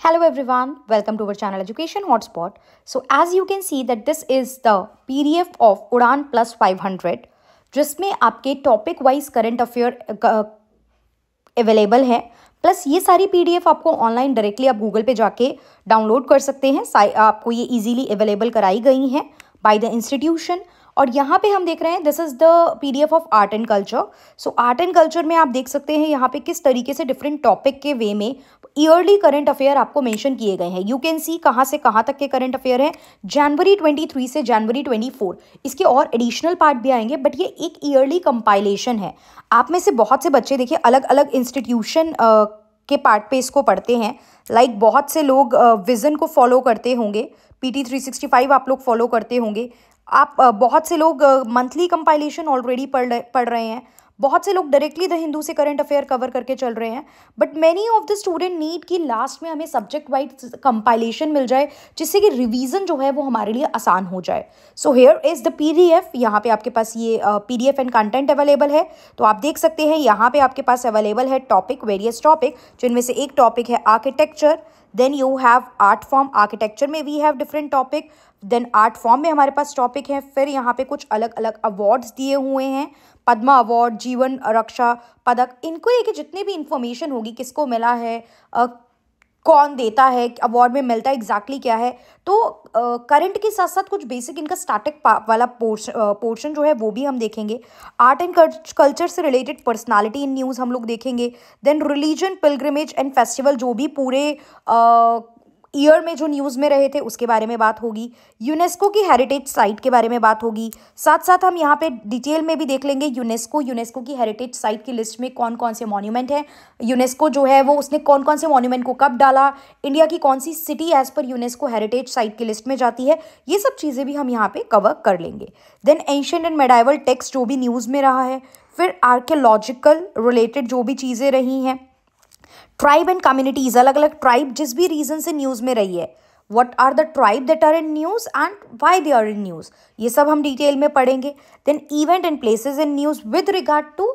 Hello everyone, welcome to our channel Education Hotspot. So as you can see that this is the PDF of Udan Plus 500 जिसमें आपके topic wise current affair available है। Plus ये सारी PDF आपको online directly आप Google पे जाके download कर सकते हैं। आपको ये इजीली अवेलेबल कराई गई हैं बाय द इंस्टीट्यूशन। और यहाँ पे हम देख रहे हैं this is the PDF of art and culture. So art and culture में आप देख सकते हैं यहाँ पे किस तरीके से डिफरेंट टॉपिक के वे में ईयरली करंट अफेयर आपको मेंशन किए गए हैं। यू कैन सी कहाँ से कहाँ तक के करंट अफेयर हैं, जनवरी 23 से जनवरी 24। इसके और एडिशनल पार्ट भी आएंगे, बट ये एक ईयरली कंपाइलेशन है। आप में से बहुत से बच्चे देखिए अलग अलग इंस्टीट्यूशन के पार्ट पे इसको पढ़ते हैं। लाइक बहुत से लोग विजन को फॉलो करते होंगे, PT 365 आप लोग फॉलो करते होंगे। आप बहुत से लोग मंथली कंपाइलेशन ऑलरेडी पढ़ रहे हैं। बहुत से लोग डायरेक्टली द हिंदू से करंट अफेयर कवर करके चल रहे हैं। But many of the student need कि लास्ट में हमें सब्जेक्ट वाइज कंपाइलेशन मिल जाए, जिससे कि रिवीजन जो है वो हमारे लिए आसान हो जाए। So here is the PDF। यहाँ पे आपके पास ये PDF एंड कंटेंट अवेलेबल है। तो आप देख सकते हैं यहाँ पे आपके पास अवेलेबल है टॉपिक, वेरियस टॉपिक, जिनमें से एक टॉपिक है architecture. Then you have art form. Architecture में we have different topic. Then art form में हमारे पास टॉपिक है। फिर यहाँ पे कुछ अलग अलग अवार्ड्स दिए हुए हैं, पद्मा अवार्ड, जीवन रक्षा पदक। इनको लेके जितनी भी इंफॉर्मेशन होगी, किसको मिला है, कौन देता है, अवार्ड में मिलता है, एग्जैक्टली क्या है। तो करंट के साथ साथ कुछ बेसिक इनका स्टैटिक वाला पोर्शन जो है वो भी हम देखेंगे। आर्ट एंड कल्चर से रिलेटेड पर्सनालिटी इन न्यूज़ हम लोग देखेंगे। Then religion, pilgrimage and festival, जो भी पूरे ईयर में जो न्यूज़ में रहे थे उसके बारे में बात होगी। यूनेस्को की हेरिटेज साइट के बारे में बात होगी। साथ साथ हम यहाँ पे डिटेल में भी देख लेंगे यूनेस्को की हेरिटेज साइट की लिस्ट में कौन कौन से मॉन्यूमेंट हैं। यूनेस्को जो है वो उसने कौन कौन से मॉन्यूमेंट को कब डाला, इंडिया की कौन सी सिटी एज पर यूनेस्को हेरिटेज साइट की लिस्ट में जाती है, ये सब चीज़ें भी हम यहाँ पे कवर कर लेंगे। Then ancient and medieval text जो भी न्यूज़ में रहा है। फिर आर्कियोलॉजिकल रिलेटेड जो भी चीज़ें रही हैं। ट्राइब एंड कम्युनिटीज, अलग अलग ट्राइब जिस भी रीजन से न्यूज़ में रही है, what are the tribe that are in news and why they are in news, ये सब हम डिटेल में पढ़ेंगे। Then event and places in news with regard to,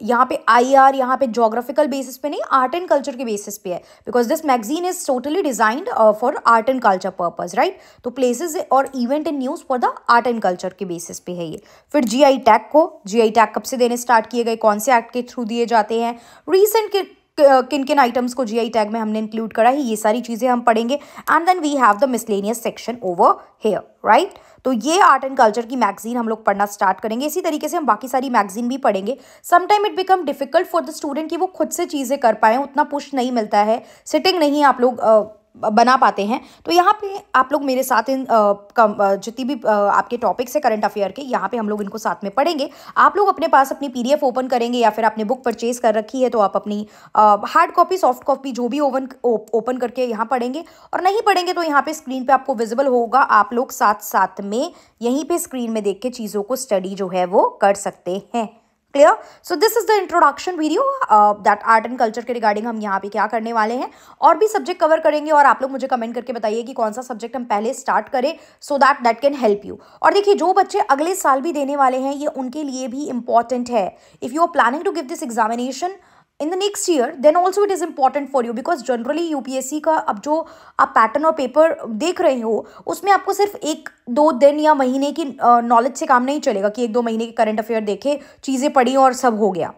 यहाँ पे IR, यहाँ पे जोग्राफिकल बेसिस पे नहीं, आर्ट एंड कल्चर के बेसिस पे है, because this magazine is totally designed for art and culture purpose, right. तो प्लेसेस और event and news for the art and कल्चर के बेसिस पे है ये। फिर GI टैग कब से देने स्टार्ट किए गए, कौन से एक्ट के थ्रू दिए जाते हैं, रिसेंट के किन किन आइटम्स को GI टैग में हमने इंक्लूड करा है, ये सारी चीज़ें हम पढ़ेंगे। And then we have the miscellaneous section over here, right. तो ये आर्ट एंड कल्चर की मैगजीन हम लोग पढ़ना स्टार्ट करेंगे। इसी तरीके से हम बाकी सारी मैगजीन भी पढ़ेंगे। Sometime it become difficult for the student कि वो खुद से चीज़ें कर पाएँ, उतना पुश नहीं मिलता है, सिटिंग नहीं आप लोग बना पाते हैं। तो यहाँ पे आप लोग मेरे साथ इन जितनी भी आपके टॉपिक्स है करंट अफेयर के, यहाँ पे हम लोग इनको साथ में पढ़ेंगे। आप लोग अपने पास अपनी PDF ओपन करेंगे, या फिर आपने बुक परचेज कर रखी है तो आप अपनी हार्ड कॉपी, सॉफ्ट कॉपी जो भी ओपन करके यहाँ पढ़ेंगे। और नहीं पढ़ेंगे तो यहाँ पे स्क्रीन पे आपको विजिबल होगा, आप लोग साथ साथ में यहीं पे स्क्रीन में देख के चीज़ों को स्टडी जो है वो कर सकते हैं। Clear. So this is the introduction video that art and कल्चर के रिगार्डिंग हम यहाँ पे क्या करने वाले हैं। और भी सब्जेक्ट कवर करेंगे, और आप लोग मुझे कमेंट करके बताइए कि कौन सा सब्जेक्ट हम पहले स्टार्ट करें, so that can help you. और देखिए जो बच्चे अगले साल भी देने वाले हैं, ये उनके लिए भी इंपॉर्टेंट है। If you are planning to give this examination in the next year, then also it is important for you, because generally UPSC का अब जो आप पैटर्न और पेपर देख रहे हो, उसमें आपको सिर्फ 1-2 दिन या महीने की नॉलेज से काम नहीं चलेगा कि 1-2 महीने के करंट अफेयर देखे, चीज़ें पढ़ी और सब हो गया।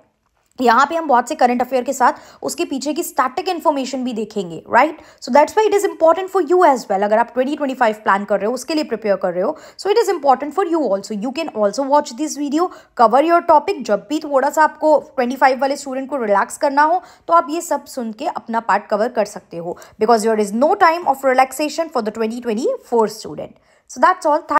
यहाँ पे हम बहुत से करंट अफेयर के साथ उसके पीछे की स्टैटिक इन्फॉर्मेशन भी देखेंगे, right. So that's why it is important for you as well. अगर आप 2025 प्लान कर रहे हो, उसके लिए प्रिपेयर कर रहे हो, so it is important for you also. You can also watch this video, cover your topic. जब भी थोड़ा सा आपको 25 वाले स्टूडेंट को रिलैक्स करना हो, तो आप ये सब सुन के अपना पार्ट कवर कर सकते हो, because there is no time of relaxation for the 2024 student. So that's all.